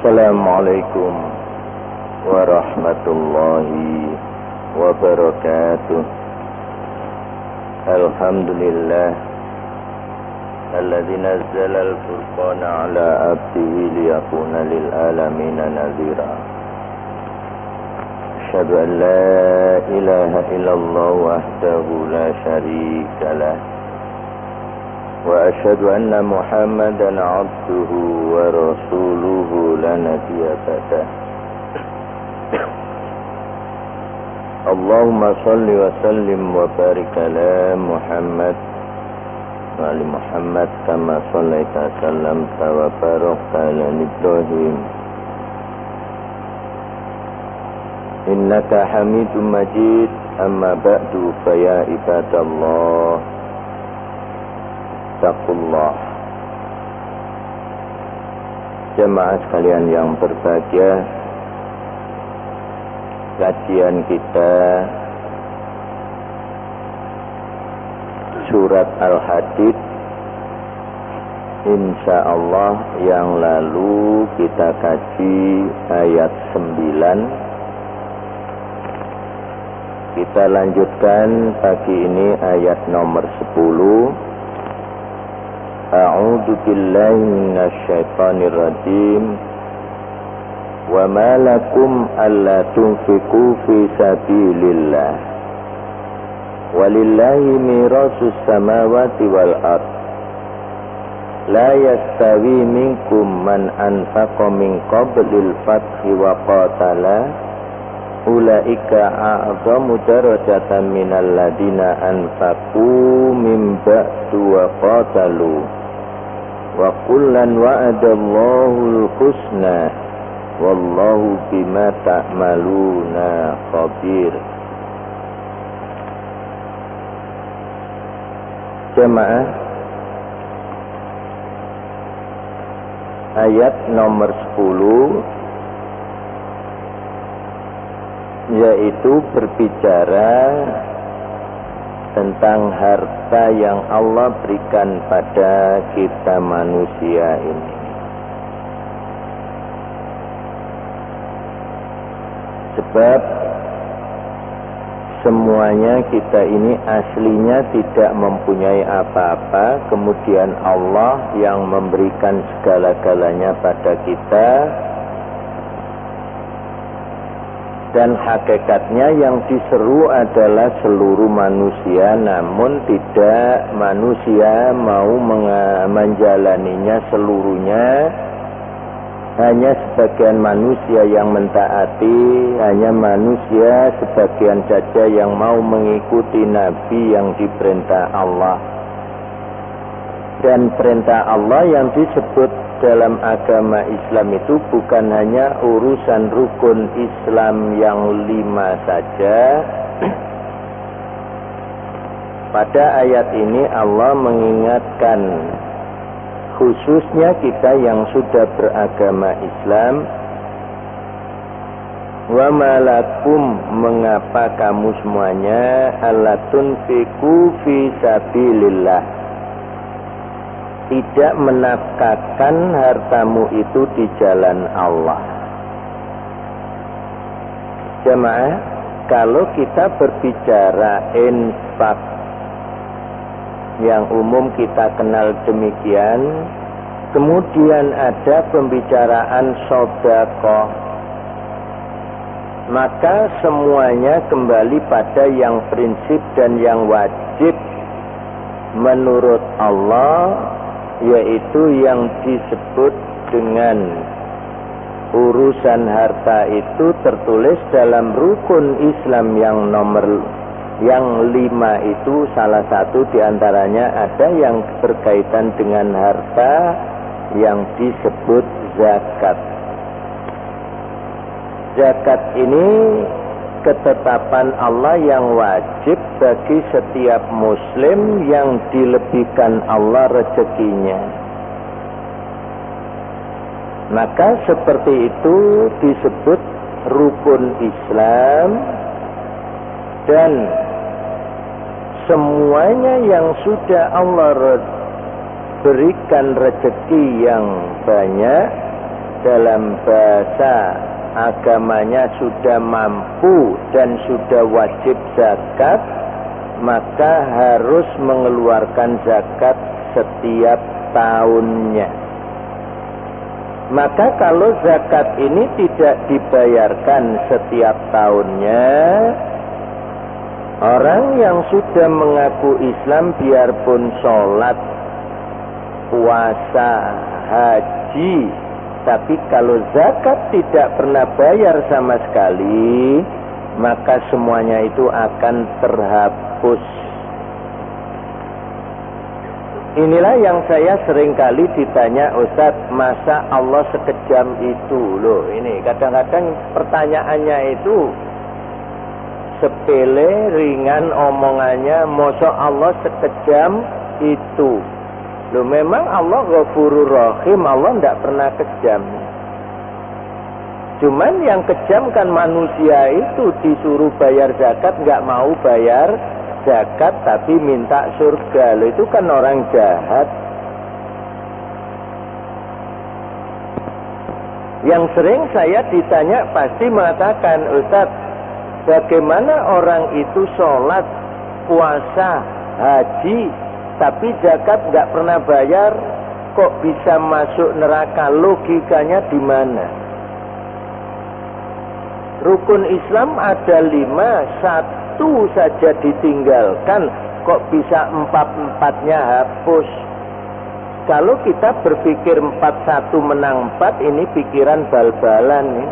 Assalamualaikum warahmatullahi wabarakatuh. Alhamdulillah alladzi nazzala al-furqana ala abdihi liyakuna lil alamina nadhira. Asyhadu an la ilaha illallah wahdahu la syarika lah. Wa asyhadu anna Muhammadan abduhu wa rasuluhu la nabiyya ba'dah. Allahumma salli wa sallim wa barik ala Muhammad wa ali Muhammad kama sallaita sallamta wa barakta ala Ibrahim innaka Hamidum Majid. Amma ba'du, fa ya ibadallah taqullah. Jemaah sekalian yang berbahagia, kajian kita surat Al-Hadid insyaallah yang lalu kita kaji ayat 9. Kita lanjutkan pagi ini ayat nomor 10. A'udzu billahi minasy syaithanir rajim. Wa ma lakum alla tunfiqu fi sabilillah. Walillahi mirasus samawati wal ard. La yastawi minkum man anfaqa min qablil fathi wa qatala. Ulaika a'zamu darajatan minal ladina anfaqu min ba'du wa qatalu. Wa kullan wa'adallahu al-husna wallahu bima ta'maluna khabir. Jemaah, ayat nomor 10 yaitu berbicara tentang harta yang Allah berikan pada kita manusia ini. Sebab semuanya kita ini aslinya tidak mempunyai apa-apa, kemudian Allah yang memberikan segala-galanya pada kita. Dan hakikatnya yang diseru adalah seluruh manusia, namun tidak manusia mau menjalaninya seluruhnya. Hanya sebagian manusia yang mentaati, hanya manusia sebagian saja yang mau mengikuti Nabi yang diperintah Allah. Dan perintah Allah yang disebut dalam agama Islam itu bukan hanya urusan rukun Islam yang 5 saja. Pada ayat ini Allah mengingatkan khususnya kita yang sudah beragama Islam. Wa malakum, mengapa kamu semuanya alla tunfiqu fi sabilillah, tidak menafkahkan hartamu itu di jalan Allah. Jemaah, kalau kita berbicara infak yang umum kita kenal demikian, kemudian ada pembicaraan sedekah, maka semuanya kembali pada yang prinsip dan yang wajib menurut Allah, yaitu yang disebut dengan urusan harta itu tertulis dalam rukun Islam yang nomor yang 5 itu. Salah satu diantaranya ada yang berkaitan dengan harta yang disebut zakat. Zakat ini ketetapan Allah yang wajib bagi setiap muslim yang dilebihkan Allah rezekinya. Maka seperti itu disebut rukun Islam, dan semuanya yang sudah Allah berikan rezeki yang banyak, dalam bahasa agamanya sudah mampu dan sudah wajib zakat, maka harus mengeluarkan zakat setiap tahunnya. Maka kalau zakat ini tidak dibayarkan setiap tahunnya, orang yang sudah mengaku Islam biarpun sholat, puasa, haji, tapi kalau zakat tidak pernah bayar sama sekali, maka semuanya itu akan terhapus. Inilah yang saya seringkali ditanya, Ustaz, masa Allah sekejam itu? Loh, ini kadang-kadang pertanyaannya itu sepele, ringan omongannya, masa Allah sekejam itu? Loh, memang Allah Ghafurur Rahim, Allah tidak pernah kejam. Cuman yang kejam kan manusia itu, disuruh bayar zakat nggak mau bayar zakat tapi minta surga. Loh, itu kan orang jahat. Yang sering saya ditanya pasti mengatakan, Ustaz, bagaimana orang itu sholat, puasa, haji, tapi zakat nggak pernah bayar, kok bisa masuk neraka? Logikanya di mana? Rukun Islam ada 5, satu saja ditinggalkan, kok bisa 4-4-nya hapus? Kalau kita berpikir 4-1 menang 4, ini pikiran bal-balan nih.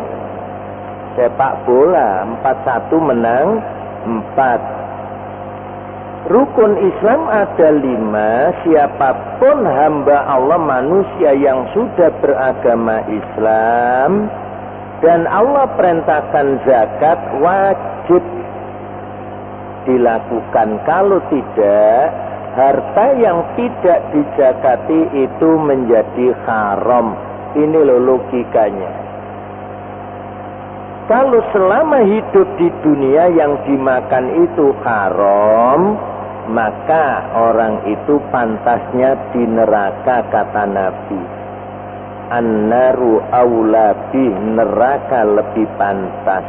Sepak bola, 4-1 menang 4. Rukun Islam ada 5, siapapun hamba Allah manusia yang sudah beragama Islam dan Allah perintahkan zakat, wajib dilakukan. Kalau tidak, harta yang tidak dizakati itu menjadi haram. Ini loh logikanya. Kalau selama hidup di dunia yang dimakan itu haram, maka orang itu pantasnya di neraka, kata Nabi. An-naru aula bih, neraka lebih pantas.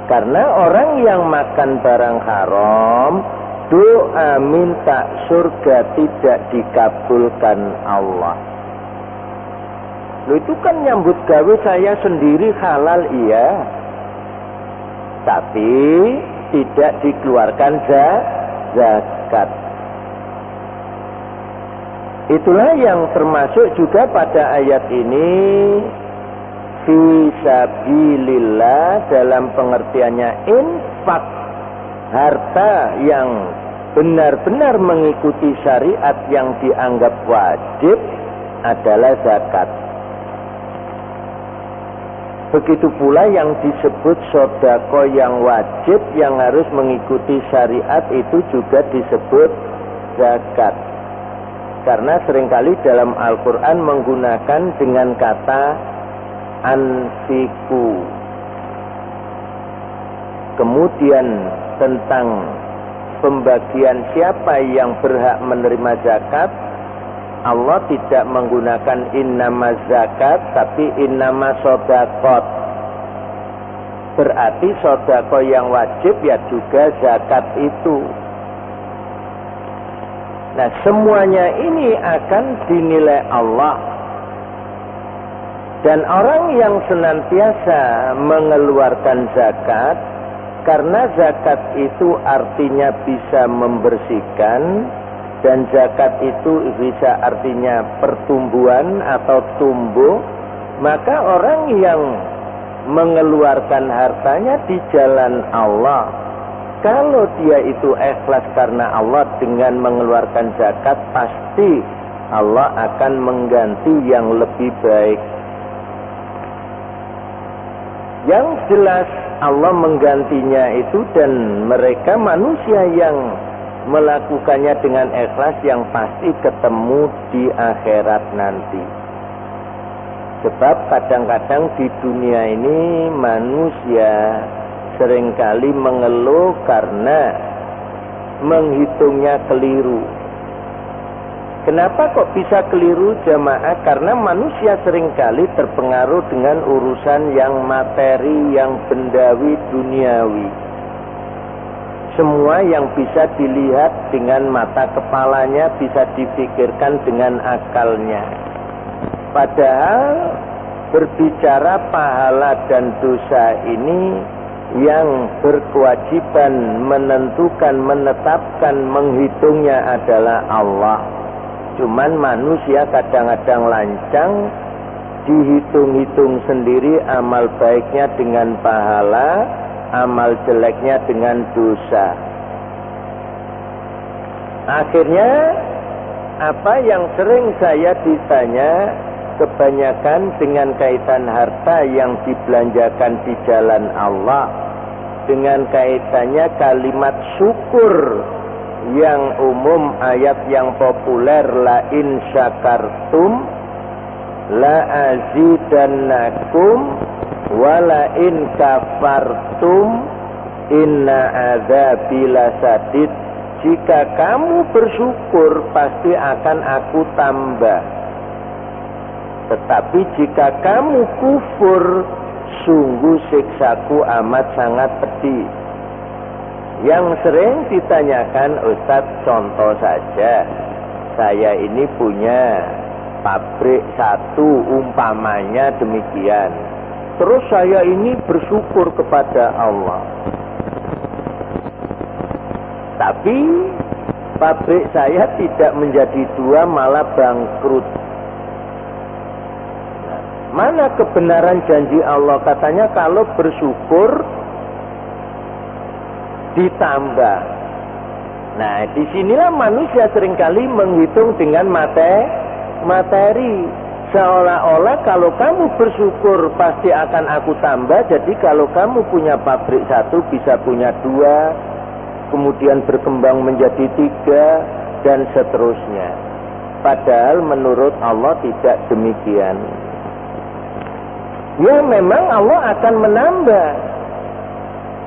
Karena orang yang makan barang haram, doa minta surga tidak dikabulkan Allah. Loh, itu kan nyambut gawe saya sendiri halal, iya, tapi tidak dikeluarkan zakat. Itulah yang termasuk juga pada ayat ini, fisabilillah, dalam pengertiannya infak, harta yang benar-benar mengikuti syariat yang dianggap wajib adalah zakat. Begitu pula yang disebut sodako yang wajib yang harus mengikuti syariat itu juga disebut zakat. Karena seringkali dalam Al-Quran menggunakan dengan kata anfiku. Kemudian tentang pembagian siapa yang berhak menerima zakat, Allah tidak menggunakan innama zakat, tapi innama sodakot. Berarti sodako yang wajib ya juga zakat itu. Nah, semuanya ini akan dinilai Allah. Dan orang yang senantiasa mengeluarkan zakat, karena zakat itu artinya bisa membersihkan, dan zakat itu bisa artinya pertumbuhan atau tumbuh, maka orang yang mengeluarkan hartanya di jalan Allah, kalau dia itu ikhlas karena Allah dengan mengeluarkan zakat, pasti Allah akan mengganti yang lebih baik. Yang jelas Allah menggantinya itu, dan mereka manusia yang melakukannya dengan ikhlas yang pasti ketemu di akhirat nanti. Sebab kadang-kadang di dunia ini manusia seringkali mengeluh karena menghitungnya keliru. Kenapa kok bisa keliru jamaah? Karena manusia seringkali terpengaruh dengan urusan yang materi, yang bendawi, duniawi. Semua yang bisa dilihat dengan mata kepalanya bisa difikirkan dengan akalnya. Padahal berbicara pahala dan dosa ini yang berkewajiban menentukan, menetapkan, menghitungnya adalah Allah. Cuman manusia kadang-kadang lancang, dihitung-hitung sendiri amal baiknya dengan pahala, amal jeleknya dengan dosa. Akhirnya apa yang sering saya ditanya kebanyakan dengan kaitan harta yang dibelanjakan di jalan Allah, dengan kaitannya kalimat syukur yang umum, ayat yang populer, la in syakartum la azidannakum wa la in kafartum inna adzabi lasadid. Jika kamu bersyukur pasti akan aku tambah, tetapi jika kamu kufur sungguh siksaku amat sangat pedih. Yang sering ditanyakan, Ustadz, contoh saja, saya ini punya pabrik satu, umpamanya demikian. Terus saya ini bersyukur kepada Allah. Tapi pabrik saya tidak menjadi dua, malah bangkrut. Nah, mana kebenaran janji Allah? Katanya kalau bersyukur ditambah. Nah, disinilah manusia seringkali menghitung dengan materi. Seolah-olah kalau kamu bersyukur pasti akan aku tambah. Jadi kalau kamu punya pabrik satu bisa punya dua, kemudian berkembang menjadi tiga, dan seterusnya. Padahal menurut Allah tidak demikian. Ya memang Allah akan menambah.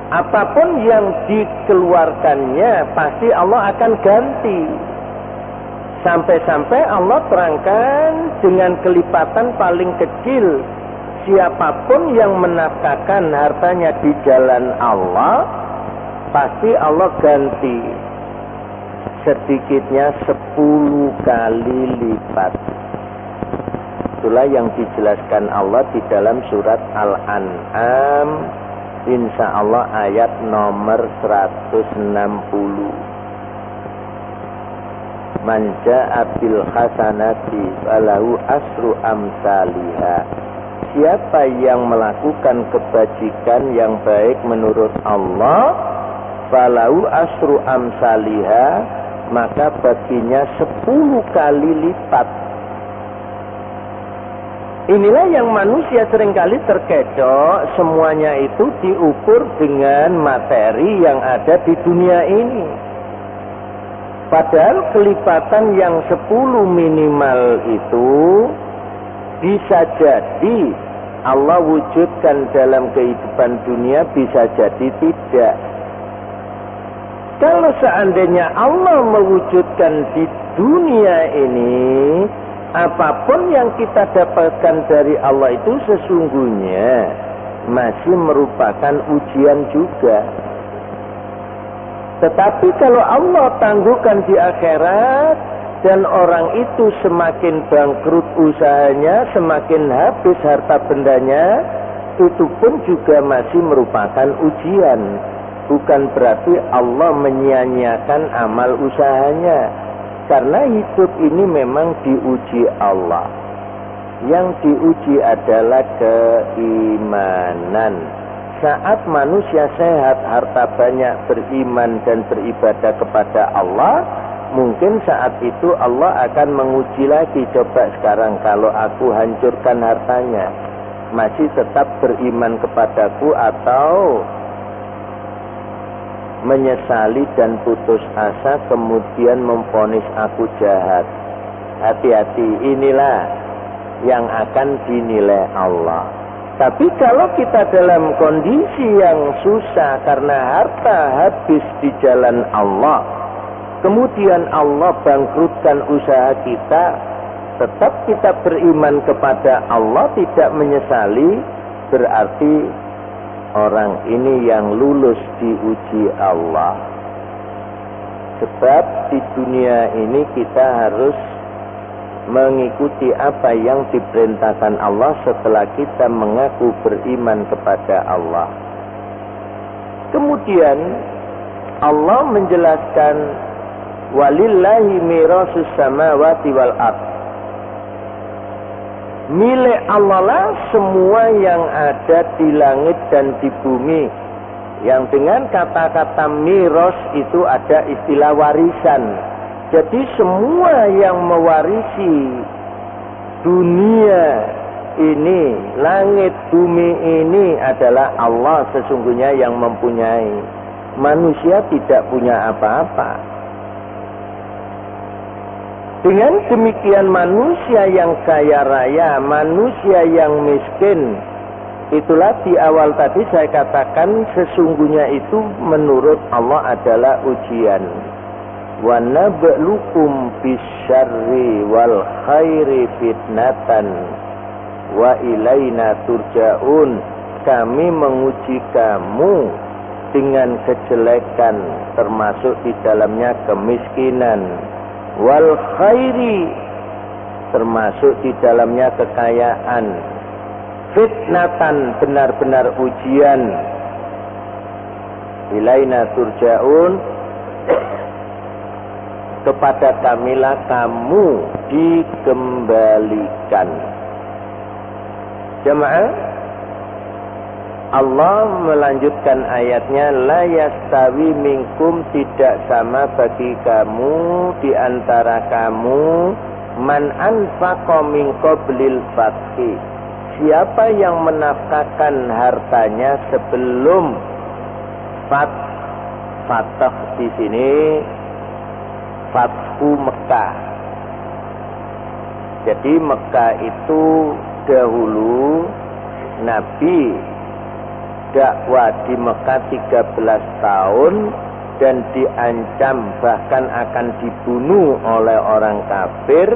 Apapun yang dikeluarkannya pasti Allah akan ganti. Sampai-sampai Allah terangkan dengan kelipatan paling kecil. Siapapun yang menafkahkan hartanya di jalan Allah, pasti Allah ganti. Sedikitnya 10 kali lipat. Itulah yang dijelaskan Allah di dalam surat Al-An'am, insya Allah ayat nomor 160. Man ja'a bil hasanati falahu asru amsalihha. Siapa yang melakukan kebajikan yang baik menurut Allah, falahu asru amsalihha, maka baginya 10 kali lipat. Inilah yang manusia seringkali terkecoh, semuanya itu diukur dengan materi yang ada di dunia ini. Padahal kelipatan yang 10 minimal itu bisa jadi Allah wujudkan dalam kehidupan dunia, bisa jadi tidak. Kalau seandainya Allah mewujudkan di dunia ini, apapun yang kita dapatkan dari Allah itu sesungguhnya masih merupakan ujian juga. Tetapi kalau Allah tangguhkan di akhirat dan orang itu semakin bangkrut usahanya, semakin habis harta bendanya, itu pun juga masih merupakan ujian. Bukan berarti Allah menyia-nyiakan amal usahanya. Karena hidup ini memang diuji Allah. Yang diuji adalah keimanan. Saat manusia sehat, harta banyak, beriman dan beribadah kepada Allah, mungkin saat itu Allah akan menguji lagi. Coba sekarang kalau aku hancurkan hartanya, masih tetap beriman kepadaku atau menyesali dan putus asa kemudian memvonis aku jahat? Hati-hati, inilah yang akan dinilai Allah. Tapi kalau kita dalam kondisi yang susah karena harta habis di jalan Allah, kemudian Allah bangkrutkan usaha kita, tetap kita beriman kepada Allah, tidak menyesali, berarti orang ini yang lulus diuji Allah. Sebab di dunia ini kita harus mengikuti apa yang diperintahkan Allah setelah kita mengaku beriman kepada Allah. Kemudian Allah menjelaskan walillahi mirasus samawati wal ard. Milik Allah lah semua yang ada di langit dan di bumi. Yang dengan kata-kata miros itu ada istilah warisan. Jadi semua yang mewarisi dunia ini, langit bumi ini adalah Allah sesungguhnya yang mempunyai. Manusia tidak punya apa-apa. Dengan demikian manusia yang kaya raya, manusia yang miskin, itulah di awal tadi saya katakan sesungguhnya itu menurut Allah adalah ujian. Wa nabluukum bisyarri wal khairi fitnatan wa ilaina turja'un. Kami menguji kamu dengan kejelekan, termasuk di dalamnya kemiskinan, wal khairi, termasuk di dalamnya kekayaan, fitnatan, benar-benar ujian, ilaina turja'un, kepada kamilah kamu dikembalikan. Jemaah, Allah melanjutkan ayatnya, la yastawi minkum, tidak sama bagi kamu di antara kamu, man anfaqa min qablil fathi, siapa yang menafkahkan hartanya sebelum Fatah di sini Fathu Mekah. Jadi Mekah itu dahulu Nabi dakwah di Mekah 13 tahun dan diancam bahkan akan dibunuh oleh orang kafir.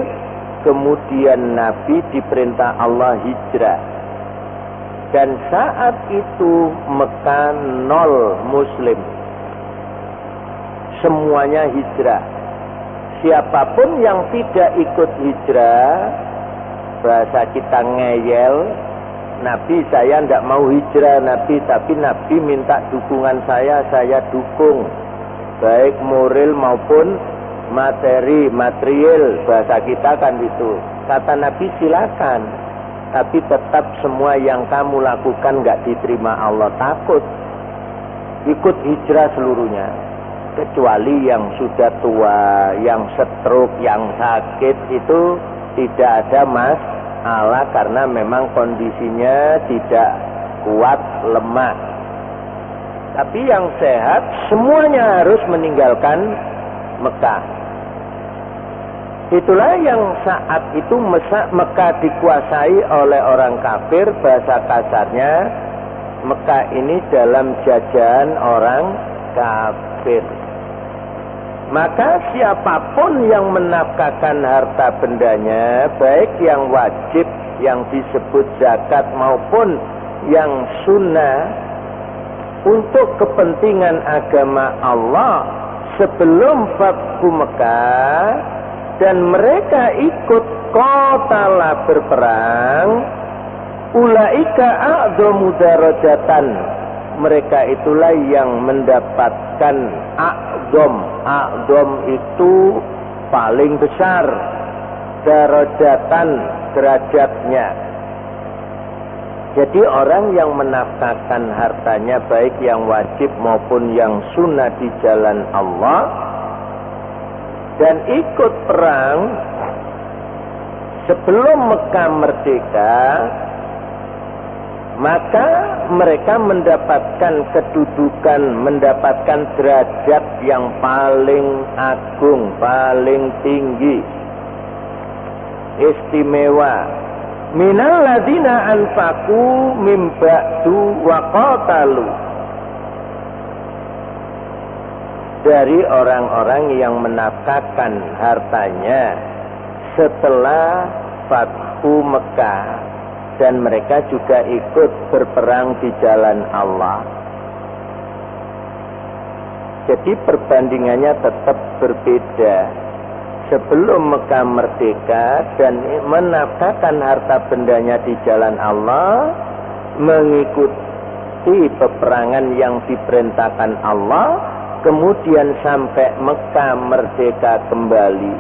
Kemudian Nabi diperintah Allah hijrah. Dan saat itu Mekah 0 muslim. Semuanya hijrah. Siapapun yang tidak ikut hijrah, bahasa kita ngeyel, Nabi saya tidak mau hijrah Nabi, tapi Nabi minta dukungan saya dukung. Baik moral maupun material, bahasa kita kan itu. Kata Nabi silakan, tapi tetap semua yang kamu lakukan nggak diterima Allah, takut. Ikut hijrah seluruhnya. Kecuali yang sudah tua, yang stroke, yang sakit itu tidak ada masalah karena memang kondisinya tidak kuat, lemah. Tapi yang sehat semuanya harus meninggalkan Mekah. Itulah yang saat itu Mekah dikuasai oleh orang kafir, bahasa kasarnya Mekah ini dalam jajahan orang kafir. Maka siapapun yang menafkahkan harta bendanya, baik yang wajib yang disebut zakat maupun yang sunnah, untuk kepentingan agama Allah sebelum Fathu Mekah, dan mereka ikut qatala berperang, ulaika a'dhamu darajatan, mereka itulah yang mendapatkan a'dham itu paling besar, darajatan derajatnya. Jadi orang yang menafkahkan hartanya baik yang wajib maupun yang sunnah di jalan Allah dan ikut perang sebelum Mekah merdeka, maka mereka mendapatkan kedudukan, mendapatkan derajat yang paling agung, paling tinggi, istimewa. Minal ladina anfaqu mim ba'du wa qatalu. dari orang-orang yang menafkahkan hartanya setelah Fathu Mekah, dan mereka juga ikut berperang di jalan Allah. Jadi perbandingannya tetap berbeda. Sebelum Mekah merdeka dan menafkahkan harta bendanya di jalan Allah, mengikuti peperangan yang diperintahkan Allah, kemudian sampai Mekah merdeka kembali.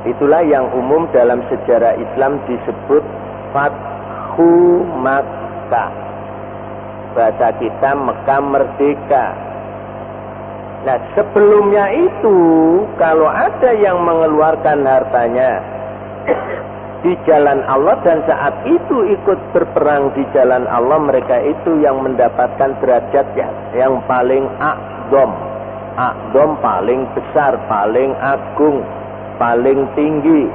Itulah yang umum dalam sejarah Islam disebut Fathu Makkah. Bahasa kita Mekah merdeka. Nah, sebelumnya itu kalau ada yang mengeluarkan hartanya di jalan Allah dan saat itu ikut berperang di jalan Allah, mereka itu yang mendapatkan derajat yang paling a'zam. A'zam paling besar, paling agung, paling tinggi.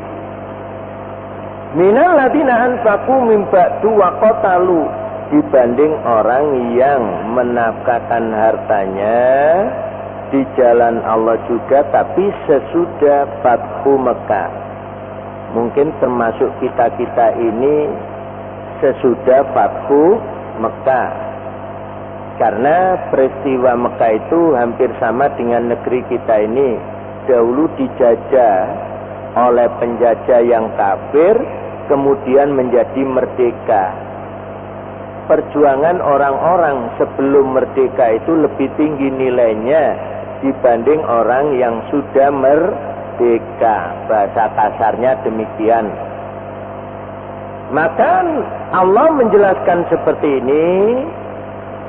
Minal ladina anfaqu min ba'du wa qatalu, dibanding orang yang menafkahkan hartanya di jalan Allah juga tapi sesudah Fathu Mekah. Mungkin termasuk kita-kita ini sesudah Fathu Mekah, karena peristiwa Mekah itu hampir sama dengan negeri kita ini. Dahulu dijajah oleh penjajah yang kafir, kemudian menjadi merdeka. Perjuangan orang-orang sebelum merdeka itu lebih tinggi nilainya dibanding orang yang sudah merdeka. Bahasa kasarnya demikian. Maka Allah menjelaskan seperti ini.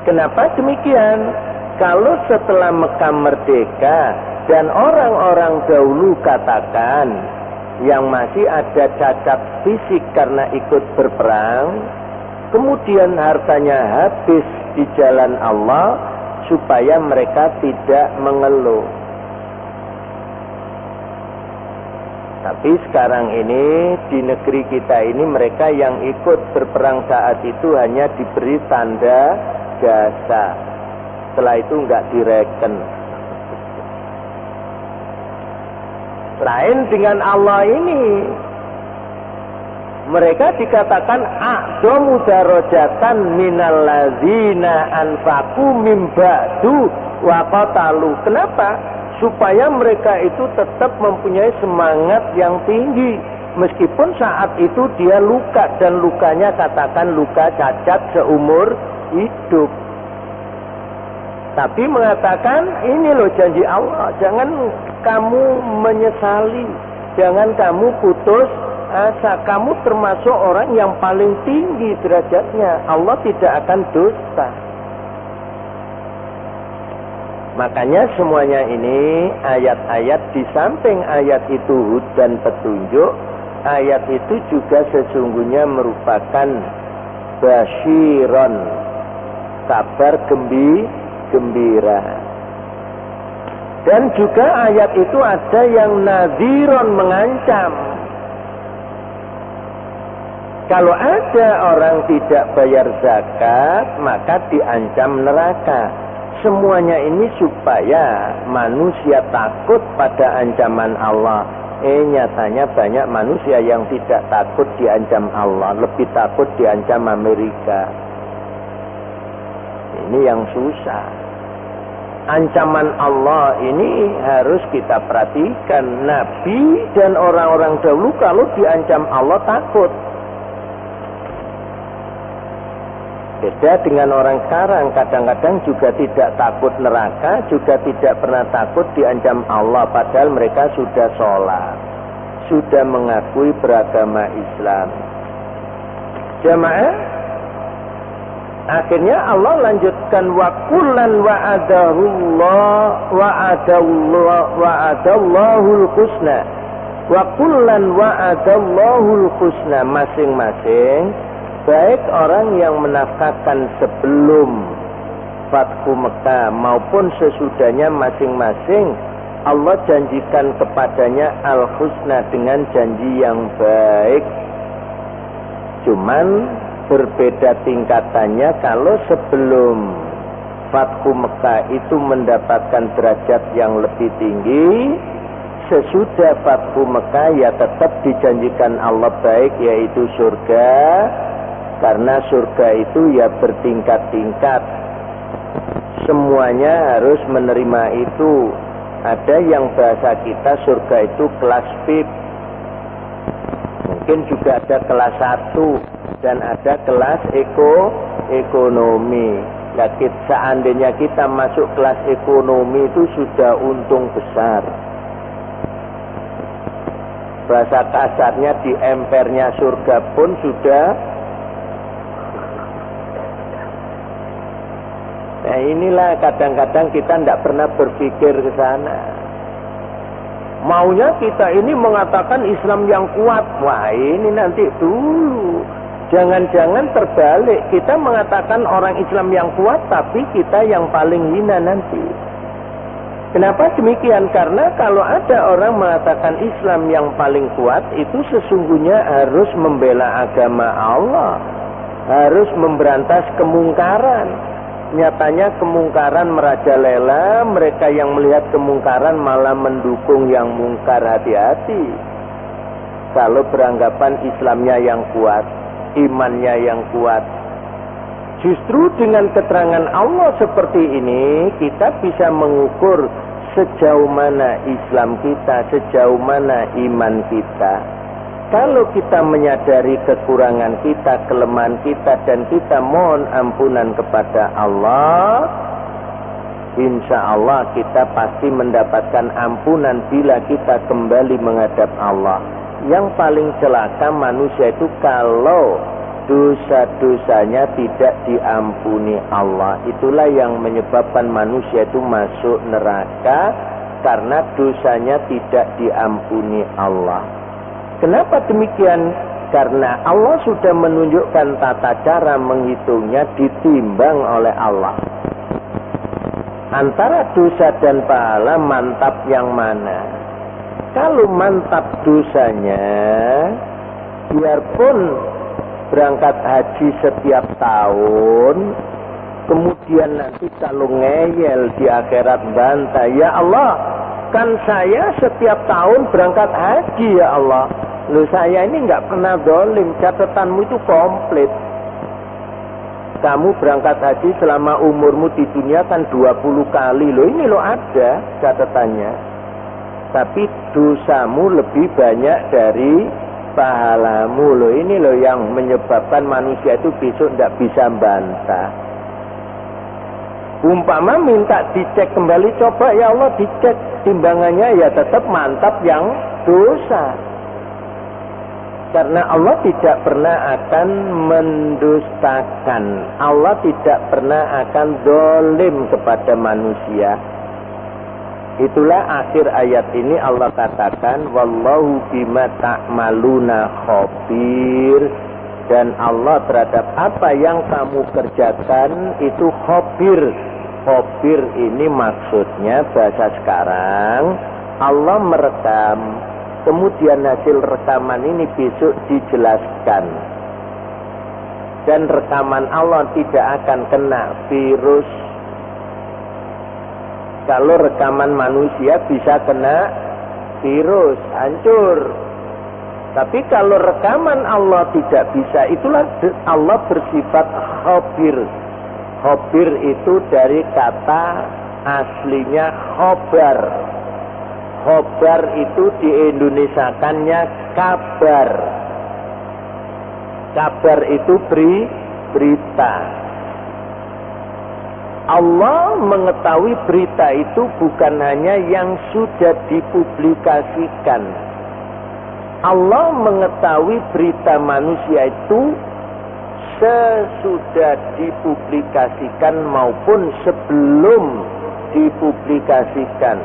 Kenapa demikian? Kalau setelah Mekah merdeka dan orang-orang dahulu katakan yang masih ada cacat fisik karena ikut berperang, kemudian hartanya habis di jalan Allah, supaya mereka tidak mengeluh. Tapi sekarang ini di negeri kita ini mereka yang ikut berperang saat itu hanya diberi tanda jasa. Setelah itu enggak direken. Lain dengan Allah ini, mereka dikatakan a'dhamu darajatan minal ladzina anfaqu min ba'du wa qatalu. Kenapa? Supaya mereka itu tetap mempunyai semangat yang tinggi meskipun saat itu dia luka, dan lukanya katakan luka cacat seumur hidup. Tapi mengatakan ini loh janji Allah, jangan kamu menyesali, jangan kamu putus asa, kamu termasuk orang yang paling tinggi derajatnya. Allah tidak akan dusta. Makanya semuanya ini ayat-ayat, di samping ayat itu hud dan petunjuk, ayat itu juga sesungguhnya merupakan basyiron, kabar gembira. Dan juga ayat itu ada yang nadhiron, mengancam. Kalau ada orang tidak bayar zakat, maka diancam neraka. Semuanya ini supaya manusia takut pada ancaman Allah. Nyatanya banyak manusia yang tidak takut diancam Allah, lebih takut diancam Amerika. Ini yang susah. Ancaman Allah ini harus kita perhatikan. Nabi dan orang-orang dahulu kalau diancam Allah takut. Beda dengan orang sekarang, kadang-kadang juga tidak takut neraka, juga tidak pernah takut diancam Allah, padahal mereka sudah sholat, sudah mengakui beragama Islam. Jamaah, akhirnya Allah lanjutkan wa kullan wa'adallahul husna, wa kullan wa'adallahul husna, masing-masing baik orang yang menafkahkan sebelum Fathu Mekah maupun sesudahnya, masing-masing Allah janjikan kepadanya al-husna, dengan janji yang baik. Cuman berbeda tingkatannya. Kalau sebelum Fathu Mekah itu mendapatkan derajat yang lebih tinggi. Sesudah Fathu Mekah ya tetap dijanjikan Allah baik, yaitu surga. Karena surga itu ya bertingkat-tingkat. Semuanya harus menerima itu. Ada yang bahasa kita surga itu kelas VIP. Mungkin juga ada kelas 1 dan ada kelas ekonomi. Ya, seandainya kita masuk kelas ekonomi itu sudah untung besar. Bahasa kasarnya di empernya surga pun sudah. Nah inilah kadang-kadang kita tidak pernah berpikir ke sana. Maunya kita ini mengatakan Islam yang kuat. Wah ini nanti dulu. Jangan-jangan terbalik. Kita mengatakan orang Islam yang kuat, tapi kita yang paling hina nanti. Kenapa demikian? Karena kalau ada orang mengatakan Islam yang paling kuat, itu sesungguhnya harus membela agama Allah. Harus memberantas kemungkaran. Nyatanya kemungkaran merajalela, mereka yang melihat kemungkaran malah mendukung yang mungkar. Hati-hati. Kalau beranggapan Islamnya yang kuat, imannya yang kuat. Justru dengan keterangan Allah seperti ini, kita bisa mengukur sejauh mana Islam kita, sejauh mana iman kita. Kalau kita menyadari kekurangan kita, kelemahan kita, dan kita mohon ampunan kepada Allah, insya Allah kita pasti mendapatkan ampunan bila kita kembali menghadap Allah. Yang paling celaka manusia itu kalau dosa-dosanya tidak diampuni Allah. Itulah yang menyebabkan manusia itu masuk neraka, karena dosanya tidak diampuni Allah. Kenapa demikian? Karena Allah sudah menunjukkan tata cara menghitungnya, ditimbang oleh Allah. Antara dosa dan pahala mantap yang mana? Kalau mantap dosanya, biarpun berangkat haji setiap tahun, kemudian nanti kalau ngeyel di akhirat bantah, ya Allah, kan saya setiap tahun berangkat haji ya Allah. Loh saya ini nggak pernah dolim, catatanmu itu komplit. Kamu berangkat haji selama umurmu di dunia kan 20 kali. Loh ini loh ada catatannya. Tapi dosamu lebih banyak dari pahalamu. Loh ini loh yang menyebabkan manusia itu besok tidak bisa bantah. Umpama minta dicek kembali, coba ya Allah dicek timbangannya, ya tetap mantap yang dosa. Karena Allah tidak pernah akan mendustakan. Allah tidak pernah akan dolim kepada manusia. Itulah akhir ayat ini Allah katakan, wallahu bima ta'maluna khabir. Dan Allah terhadap apa yang kamu kerjakan itu khabir. Khabir ini maksudnya bahasa sekarang, Allah merekam. Kemudian hasil rekaman ini besok dijelaskan. Dan rekaman Allah tidak akan kena virus. Kalau rekaman manusia bisa kena virus, hancur. Tapi kalau rekaman Allah tidak bisa, itulah Allah bersifat khabir. Khabir itu dari kata aslinya khobar. Khobar itu di Indonesiakannya kabar. Kabar itu berita. Allah mengetahui berita itu bukan hanya yang sudah dipublikasikan. Allah mengetahui berita manusia itu sesudah dipublikasikan maupun sebelum dipublikasikan.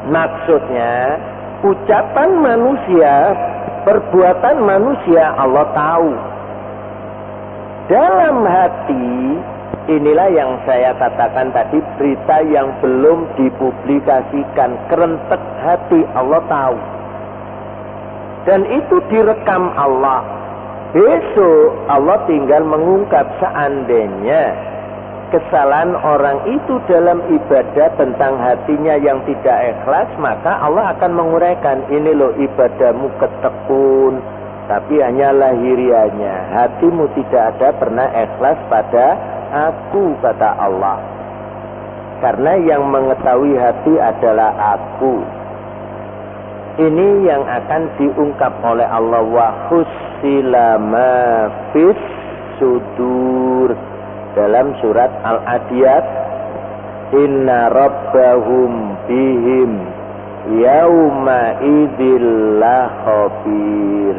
Maksudnya, ucapan manusia, perbuatan manusia Allah tahu. Dalam hati, inilah yang saya katakan tadi, berita yang belum dipublikasikan, kerentek hati Allah tahu. Dan itu direkam Allah. Besok Allah tinggal mengungkap seandainya kesalahan orang itu dalam ibadah tentang hatinya yang tidak ikhlas, maka Allah akan menguraikan, ini loh ibadahmu ketekun, tapi hanya lahirianya, hatimu tidak ada pernah ikhlas pada aku, kata Allah. Karena yang mengetahui hati adalah aku. Ini yang akan diungkap oleh Allah, wa hussila ma fis sudur. Dalam surat Al-Adiyat, inna rabbahum bihim yauma idzil khabir.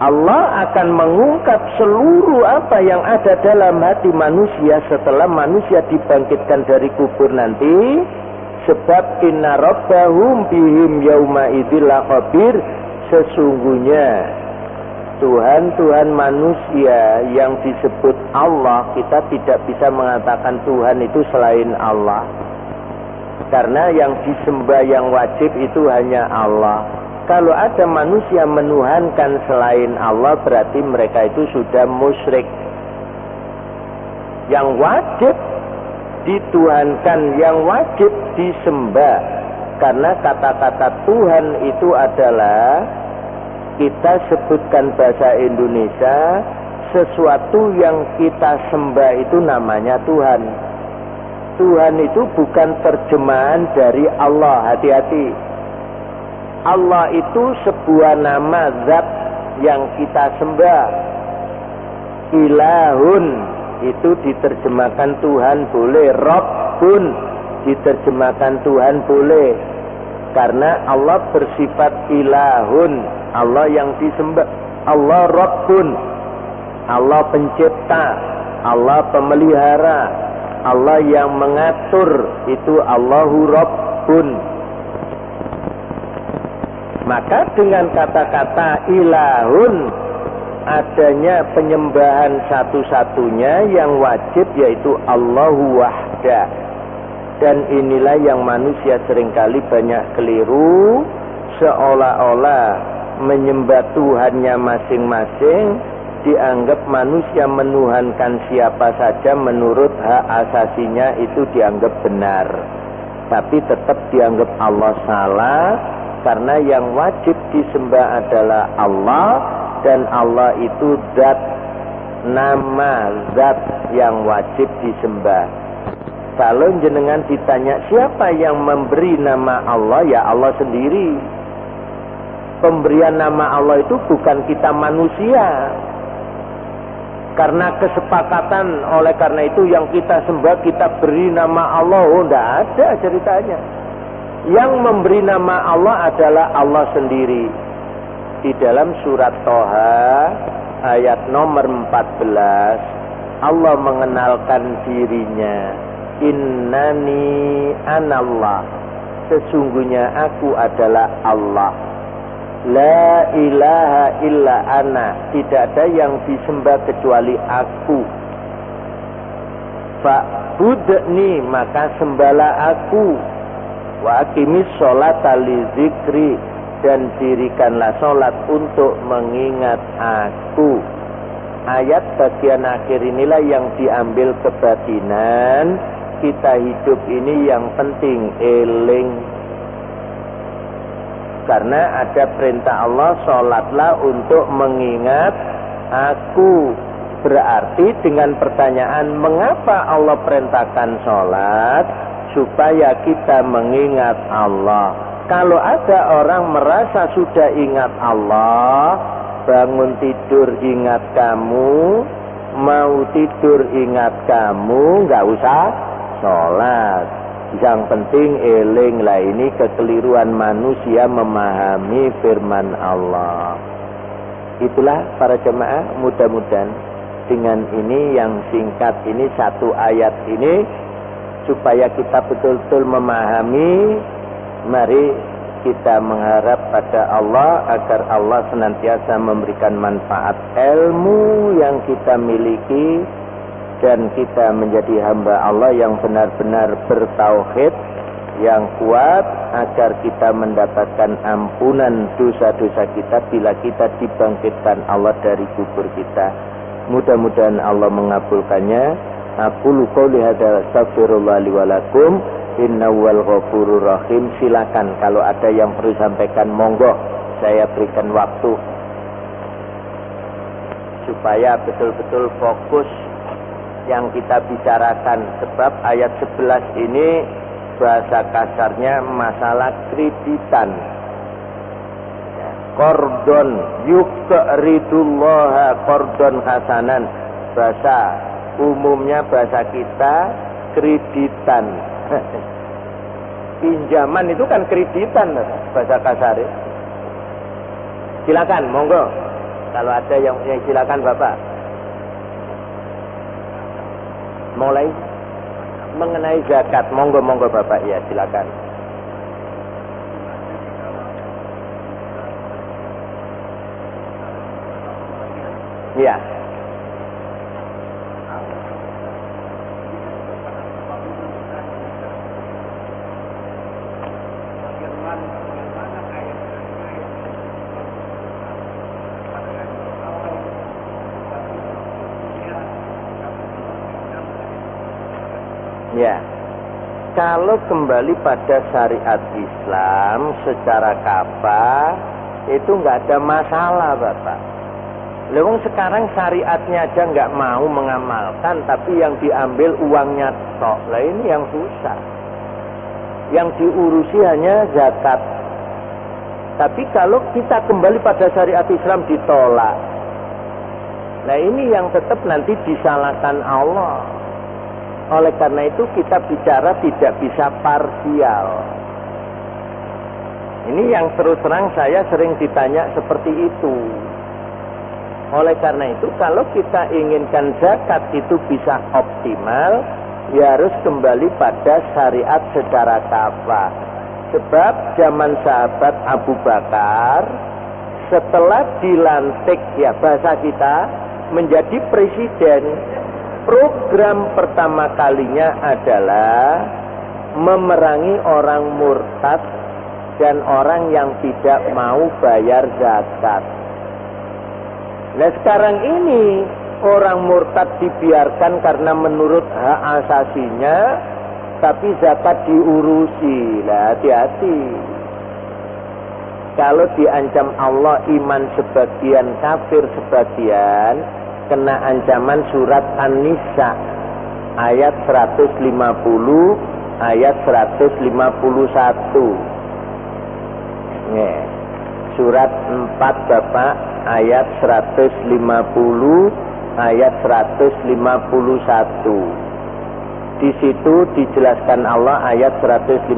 Allah akan mengungkap seluruh apa yang ada dalam hati manusia setelah manusia dibangkitkan dari kubur nanti. Sebab inna rabbahum bihim yauma idzil khabir, sesungguhnya Tuhan manusia yang disebut Allah, kita tidak bisa mengatakan Tuhan itu selain Allah. Karena yang disembah yang wajib itu hanya Allah. Kalau ada manusia menuhankan selain Allah, berarti mereka itu sudah musyrik. Yang wajib dituhankan, yang wajib disembah. Karena kata-kata Tuhan itu adalah, kita sebutkan bahasa Indonesia, sesuatu yang kita sembah itu namanya Tuhan. Tuhan itu bukan terjemahan dari Allah, hati-hati. Allah itu sebuah nama zat yang kita sembah. Ilahun itu diterjemahkan Tuhan boleh, Rabbun diterjemahkan Tuhan boleh. Karena Allah bersifat ilahun, Allah yang disembah. Allah Rabbun, Allah pencipta, Allah pemelihara, Allah yang mengatur, itu Allahu Rabbun. Maka dengan kata-kata ilahun, adanya penyembahan satu-satunya yang wajib, yaitu Allahu wahda. Dan inilah yang manusia seringkali banyak keliru, seolah-olah menyembah Tuhannya masing-masing, dianggap manusia menuhankan siapa saja menurut hak asasinya itu dianggap benar. Tapi tetap dianggap Allah salah, karena yang wajib disembah adalah Allah, dan Allah itu zat, nama zat yang wajib disembah. Kalau jenengan ditanya siapa yang memberi nama Allah, ya Allah sendiri. Pemberian nama Allah itu bukan kita manusia. Karena kesepakatan, oleh karena itu yang kita sembah, kita beri nama Allah. Oh, tidak ada ceritanya. Yang memberi nama Allah adalah Allah sendiri. Di dalam surat Toha ayat nomor 14, Allah mengenalkan dirinya. Innani anallah, sesungguhnya aku adalah Allah. La ilaha illa ana, tidak ada yang disembah kecuali aku. Fa'budni, maka sembahlah aku. Wa aqimis sholata li zikri, dan dirikanlah sholat untuk mengingat aku. Ayat bagian akhir inilah yang diambil kebatinan. Kita hidup ini yang penting eling. Karena ada perintah Allah, sholatlah untuk mengingat aku. Berarti dengan pertanyaan mengapa Allah perintahkan sholat? Supaya kita mengingat Allah. Kalau ada orang merasa sudah ingat Allah, bangun tidur ingat kamu, mau tidur ingat kamu, nggak usah sholat. Yang penting eling. Lah, ini kekeliruan manusia memahami firman Allah. Itulah para jemaah, mudah-mudahan dengan ini yang singkat ini, satu ayat ini, supaya kita betul-betul memahami. Mari kita mengharap pada Allah agar Allah senantiasa memberikan manfaat ilmu yang kita miliki, dan kita menjadi hamba Allah yang benar-benar bertauhid, yang kuat agar kita mendapatkan ampunan dosa-dosa kita bila kita dibangkitkan Allah dari kubur kita. Mudah-mudahan Allah mengabulkannya. Aqulu qouli hadza astaghfirullah li wa lakum innahu wal ghafurur rahim. Silakan kalau ada yang perlu sampaikan, monggo, saya berikan waktu supaya betul-betul fokus yang kita bicarakan. Sebab ayat 11 ini bahasa kasarnya masalah kreditan. Qordon yuqridullaha qordon hasanan. Bahasa umumnya, bahasa kita kreditan. Pinjaman itu kan kreditan bahasa kasar. Silakan, monggo. Kalau ada yang silakan Bapak. Mulai mengenai zakat, monggo Bapak, ya silakan. Ya. Ya, kalau kembali pada syariat Islam secara kafah itu nggak ada masalah, Bapak. Lewong sekarang syariatnya aja nggak mau mengamalkan, tapi yang diambil uangnya tok. Lah ini yang susah. Yang diurusi hanya zakat. Tapi kalau kita kembali pada syariat Islam ditolak. Nah ini yang tetap nanti disalahkan Allah. Oleh karena itu kita bicara tidak bisa parsial. Ini yang terus terang saya sering ditanya seperti itu. Oleh karena itu kalau kita inginkan zakat itu bisa optimal, ya harus kembali pada syariat secara kafah. Sebab zaman sahabat Abu Bakar setelah dilantik, ya bahasa kita, menjadi presiden, program pertama kalinya adalah memerangi orang murtad dan orang yang tidak mau bayar zakat. Nah sekarang ini orang murtad dibiarkan karena menurut hak asasinya, tapi zakat diurusi. Lah hati-hati. Kalau diancam Allah iman sebagian, kafir sebagian, kena ancaman surat An-Nisa ayat 150, ayat 151. Nih, surat 4 Bapak, ayat 150, ayat 151. Di situ dijelaskan Allah ayat 150.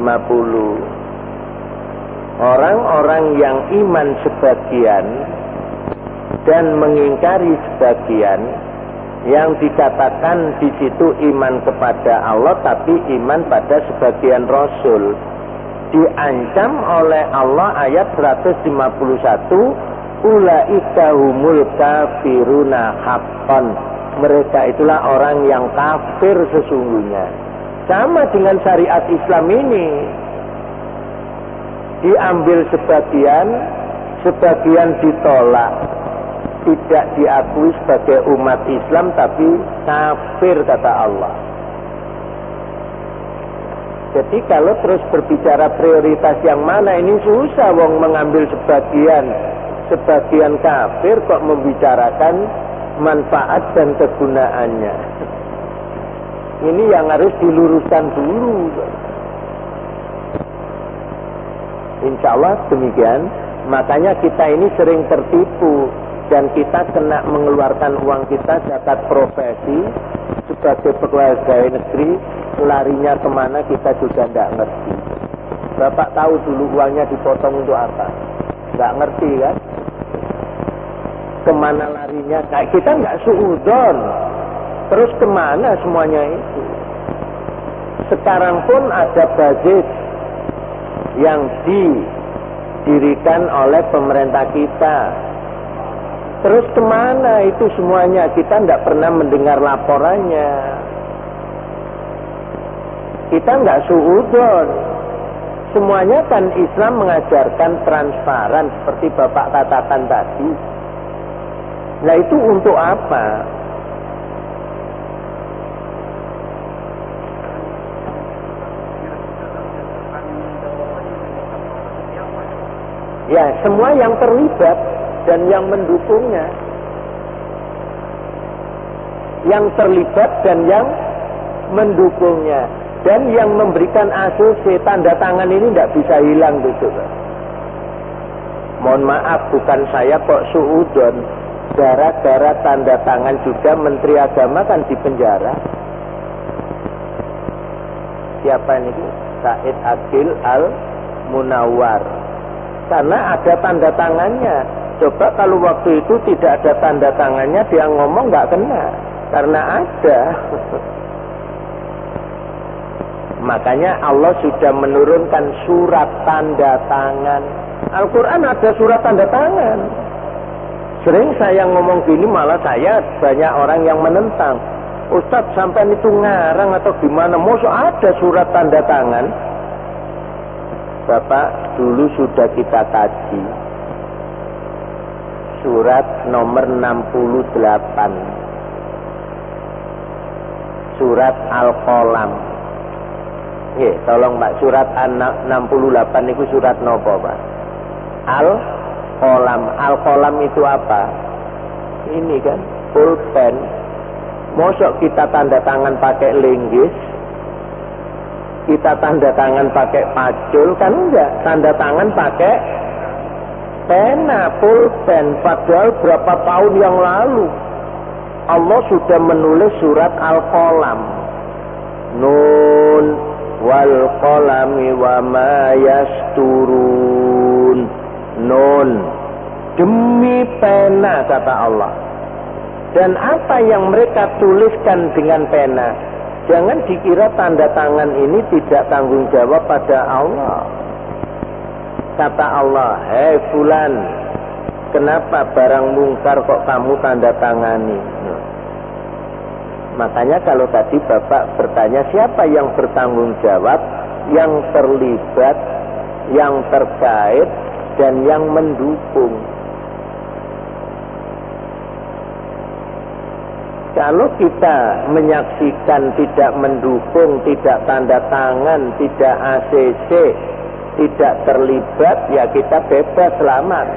Orang-orang yang iman sebagian dan mengingkari sebagian, yang dikatakan di situ iman kepada Allah tapi iman pada sebagian Rasul, diancam oleh Allah ayat 151, ulaika humul kafiruna haqqan. Mereka itulah orang yang kafir sesungguhnya. Sama dengan syariat Islam ini, diambil sebagian, sebagian ditolak, tidak diakui sebagai umat Islam tapi kafir kata Allah. Jadi kalau terus berbicara prioritas yang mana, ini susah wong mengambil sebagian kafir kok membicarakan manfaat dan kegunaannya. Ini yang harus diluruskan dulu. Insya Allah demikian. Makanya kita ini sering tertipu dan kita kena mengeluarkan uang kita zakat profesi sebagai pegawai negeri, larinya kemana kita juga tidak ngerti. Bapak tahu dulu uangnya dipotong untuk apa? Nggak ngerti kan? Kemana larinya? Nah, kita nggak suudon. Terus kemana semuanya itu? Sekarang pun ada budget yang didirikan oleh pemerintah kita. Terus kemana itu semuanya? Kita tidak pernah mendengar laporannya. Kita nggak suudon. Semuanya kan Islam mengajarkan transparan seperti Bapak katakan tadi. Nah itu untuk apa? Ya, semua yang terlibat dan yang mendukungnya. Yang terlibat dan yang mendukungnya. Dan yang memberikan ACC, tanda tangan ini tidak bisa hilang gitu. Mohon maaf, bukan saya kok suudon. Gara-gara tanda tangan juga Menteri Agama kan di penjara. Siapa ini? Said Akil Al-Munawar. Karena ada tanda tangannya. Coba kalau waktu itu tidak ada tanda tangannya, dia ngomong nggak kena. Karena ada. Makanya Allah sudah menurunkan surat tanda tangan. Al-Quran ada surat tanda tangan. Sering saya ngomong gini malah saya banyak orang yang menentang. Ustadz sampai itu ngarang atau gimana? Masa ada surat tanda tangan? Bapak, dulu sudah kita kaji surat nomor 68, surat Al-Qalam. Tolong Pak, surat 68 itu surat nopo Pak? Al-Qalam. Al-Qalam itu apa? Ini kan pulpen. Mosok kita tanda tangan pakai linggis, kita tanda tangan pakai pacul, kan enggak, tanda tangan pakai pena, pulpen. Padahal berapa tahun yang lalu Allah sudah menulis surat Al-Qalam. Nun wal qalami wa ma yasturun. Nun, demi pena kata Allah. Dan apa yang mereka tuliskan dengan pena, jangan dikira tanda tangan ini tidak tanggung jawab pada Allah. Kata Allah, hei fulan, kenapa barang mungkar kok kamu tanda tangani? Makanya kalau tadi Bapak bertanya siapa yang bertanggung jawab, yang terlibat, yang terkait, dan yang mendukung. Kalau kita menyaksikan tidak mendukung, tidak tanda tangan, tidak ACC, tidak terlibat, ya kita bebas selamat.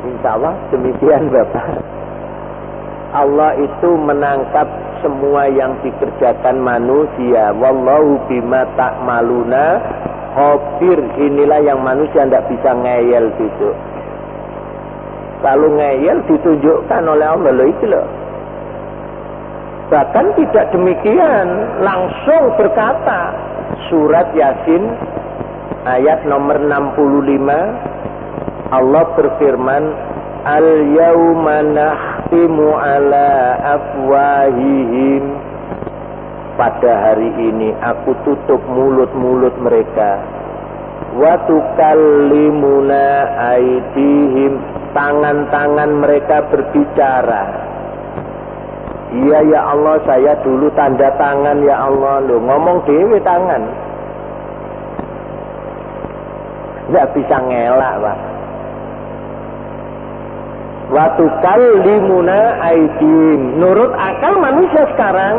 Insya Allah demikian Bapak. Allah itu menangkap semua yang dikerjakan manusia. Wallahu bima ta'maluna khabir. Inilah yang manusia tidak bisa ngeyel gitu. Kalau ngeyel ditunjukkan oleh Allah, loh itu loh. Bahkan tidak demikian, langsung berkata surat Yasin ayat nomor 65, Allah berfirman, al-yawma nakhtimu ala afwahihim. Pada hari ini aku tutup mulut-mulut mereka. Wa tukallimuna aydihim, tangan-tangan mereka berbicara. Iya ya Allah, saya dulu tanda tangan ya Allah. Loh, ngomong dewe tangan. Nggak bisa ngelak Pak. Wa tukallimuna aydihim. Nurut akal manusia sekarang,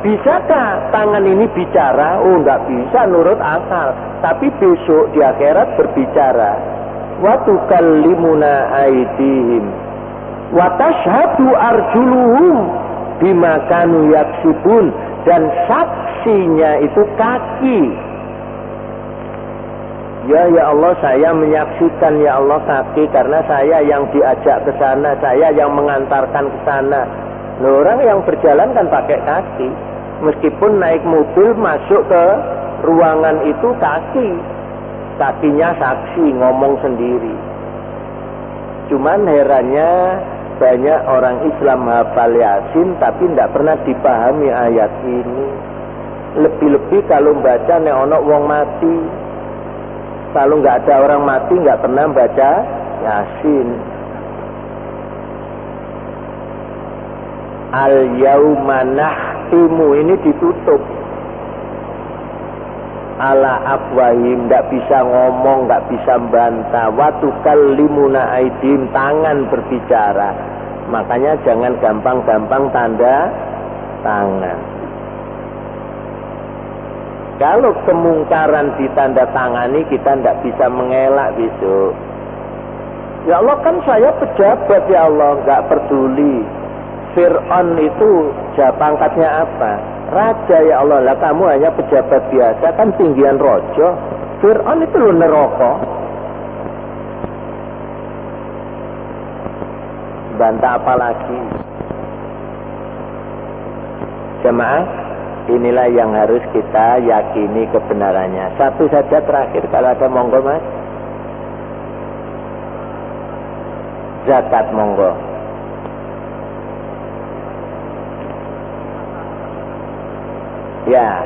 bisakah tangan ini bicara? Oh, nggak bisa nurut akal. Tapi besok di akhirat berbicara. Wa tukallimuna aydihim wa tashhadu arjuluhum bima kanu yaksibun, dan saksinya itu kaki. Ya Allah, saya menyaksikan ya Allah kaki, karena saya yang diajak ke sana, saya yang mengantarkan ke sana. Nah, orang yang berjalan kan pakai kaki. Meskipun naik mobil masuk ke ruangan itu kaki. Kakinya saksi, ngomong sendiri. Cuman herannya banyak orang Islam hafal Yasin tapi tidak pernah dipahami ayat ini. Lebih-lebih kalau baca nek ono wong mati. Kalau nggak ada orang mati nggak pernah baca Yasin. Al-yawma hatimu ini ditutup. Ala afwahim, nggak bisa ngomong, nggak bisa bantah. Wa tukallimuna aidim, tangan berbicara. Makanya jangan gampang-gampang tanda tangan. Kalau kemungkaran ditanda tangani, kita nggak bisa mengelak besok. Ya Allah, kan saya pejabat ya Allah, nggak peduli. Fir'aun itu pangkatnya apa? Raja ya Allah. Lah kamu hanya pejabat biasa, kan tinggian rojo. Fir'aun itu loh neraka. Bantah apa lagi? Jemaah, inilah yang harus kita yakini kebenarannya. Satu saja terakhir, kalau ada monggo mas. Zakat monggo. Ya.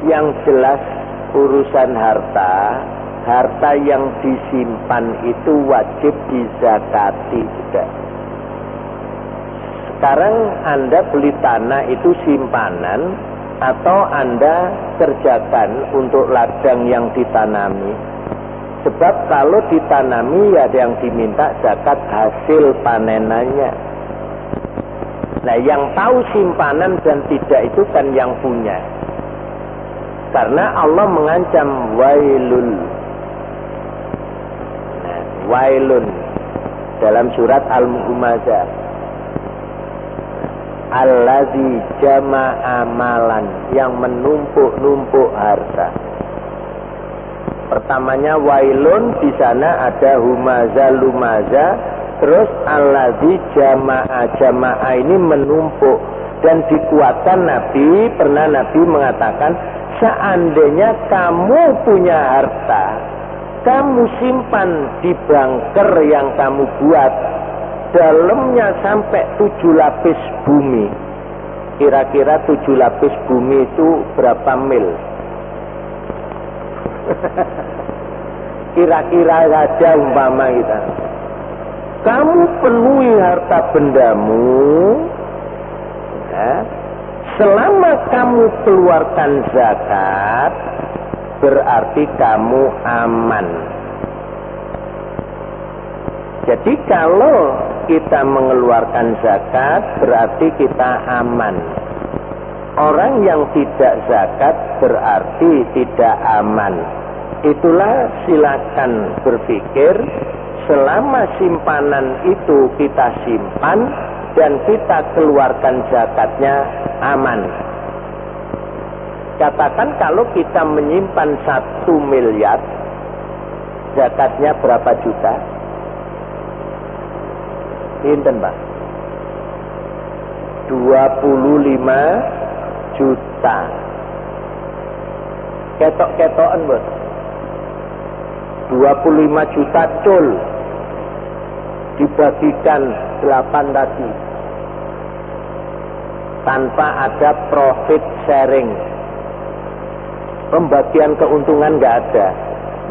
Yang jelas urusan harta yang disimpan itu wajib dizakati juga. Sekarang Anda beli tanah itu simpanan atau Anda kerjakan untuk ladang yang ditanami. Sebab kalau ditanami ya ada yang diminta zakat hasil panenannya. Nah, yang tahu simpanan dan tidak itu kan yang punya. Karena Allah mengancam wailul. Nah, wailun dalam surat Al-Humazah. Allazi jama'a malan, yang menumpuk-numpuk harta. Pertamanya wailun, di sana ada humaza lumaza, terus allazi jama'a ini menumpuk, dan dikuatkan Nabi mengatakan, seandainya kamu punya harta, kamu simpan di bunker yang kamu buat, dalamnya sampai 7 lapis bumi. Kira-kira 7 lapis bumi itu berapa mil? Kira-kira saja umpama kita, kamu penuhi harta bendamu ya, selama kamu keluarkan zakat, berarti kamu aman. Jadi kalau kita mengeluarkan zakat, berarti kita aman. Orang yang tidak zakat berarti tidak aman. Itulah silakan berpikir, selama simpanan itu kita simpan dan kita keluarkan zakatnya, aman. Katakan kalau kita menyimpan 1 miliar, zakatnya berapa juta? Pinten Pak? 25 juta. Ketok-ketokan bos. 25 juta cul dibagikan 8 tadi tanpa ada profit sharing, pembagian keuntungan nggak ada.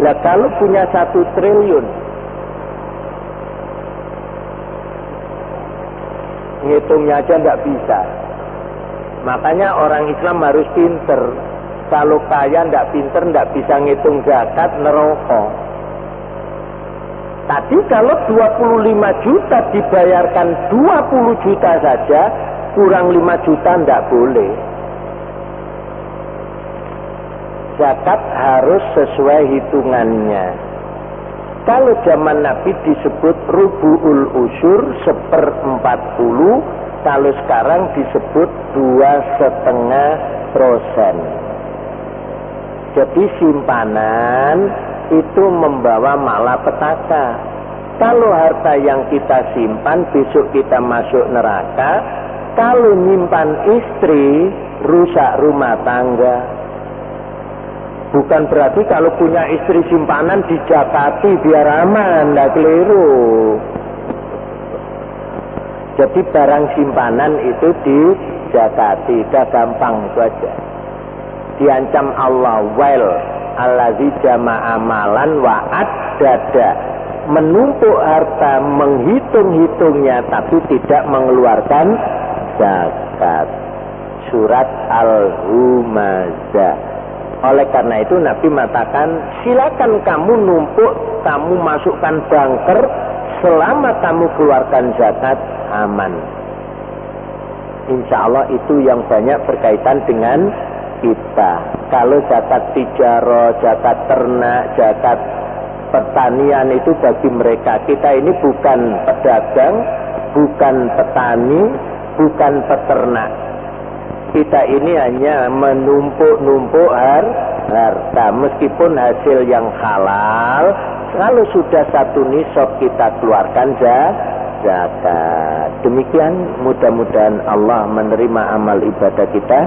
Nah kalau punya 1 triliun, ngitungnya aja nggak bisa. Makanya orang Islam harus pinter. Kalau kaya nggak pinter, nggak bisa ngitung zakat, neraka. Tadi kalau 25 juta dibayarkan 20 juta saja, kurang 5 juta nggak boleh. Zakat harus sesuai hitungannya. Kalau zaman Nabi disebut rubu'ul usyur 1/40, kalau sekarang disebut 2,5%. Jadi simpanan itu membawa malapetaka. Kalau harta yang kita simpan besok kita masuk neraka, kalau nyimpan istri rusak rumah tangga. Bukan berarti kalau punya istri simpanan dijakati biar aman, tidak keliru. Jadi barang simpanan itu dijakati, dah gampang itu aja. Diancam Allah, wail allazi jama'a malan wa addada menumpuk harta, menghitung-hitungnya, tapi tidak mengeluarkan zakat. Surat Al-Humazah. Oleh karena itu Nabi mengatakan, silakan kamu numpuk, kamu masukkan banker, selama kamu keluarkan zakat, aman. Insya Allah itu yang banyak berkaitan dengan kita. Kalau zakat tijaro, zakat ternak, zakat pertanian itu bagi mereka. Kita ini bukan pedagang, bukan petani, bukan peternak. Kita ini hanya menumpuk-numpuk harta. Meskipun hasil yang halal, kalau sudah satu nisab kita keluarkan zakat. Demikian, mudah-mudahan Allah menerima amal ibadah kita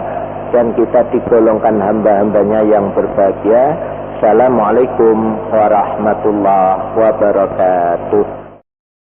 dan kita digolongkan hamba-hambanya yang berbahagia. Assalamualaikum warahmatullahi wabarakatuh.